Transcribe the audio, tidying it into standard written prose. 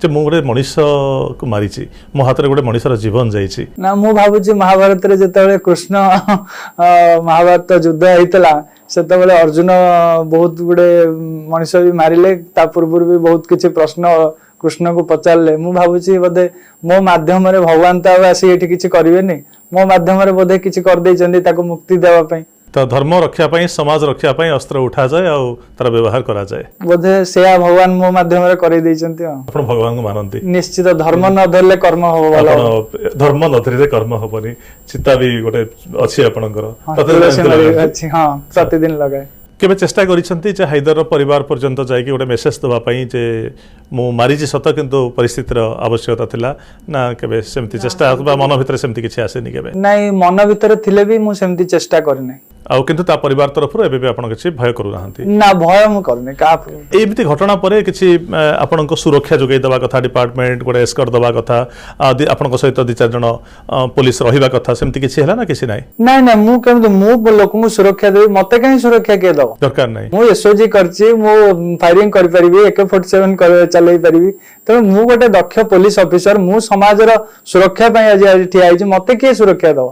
मु गोटे मनीष को मारी मो हाथ में गोटे मनीषर जीवन जाइए ना मु भावुची महाभारत रे जेतेबेले कृष्ण महाभारत युद्ध होइतला सेतेबेले अर्जुन बहुत गुडे मनीष भी मारिले ता पूर्व भी बहुत किछि प्रश्न कृष्ण को पचारले मु भावुची बोधे मो माध्यम रे भगवान तो आसी एठी किछि करिवेनी मो माध्यम रे बोधे किछि कर देइचंदी ताको मुक्ति देवा पई तो धर्म रक्षा पाई समाज रक्षा पाई अस्त्र उठा जाए और तार व्यवहार करा जाए बोधे सेया भगवान मो माध्यम रे करै देइचंती आपण भगवान को मानंती निश्चित धर्म न धरले कर्म हो वाला धर्म न धरिले कर्म होबनी चिता भी गोटे अछि आपणकर हां प्रतिदिन लगाए केबे चेष्टा करिसंती जे हैदर परिवार पर्यंत जाय कि गोटे मेसेज दवा पई जे मु मारी जी सत किंतु परिस्थितिर आवश्यकता थिला ना केबे सेमती चेष्टा बा मन भितर सेमती किछि आसेनी केबे नाही मन भितर थिले भी मु सेमती चेष्टा करने आ किंतु ता परिवार तरफ एबे भी आपण किछि भय करू नाहंती ना भय मु करने का एमती घटना परे किछि आपणको सुरक्षा जोगै दवा कथा डिपार्टमेंट गोटे एस्कॉर्ट दवा कथा आपणको सहित दि चार जण पुलिस रहिबा कथा सेमती किछि हला ना किछि नाही नाही नाही मु केमतो मु लोक को सुरक्षा देबी मते काई सुरक्षा के दो दरकार नाही मु एसओजी करछि मु फायरिंग कर परिबी AK47 कर चलै परिबी त मु गोटे दक्ष पुलिस ऑफिसर मु समाज रो सुरक्षा पई आज ठिया आइछि मते के सुरक्षा दो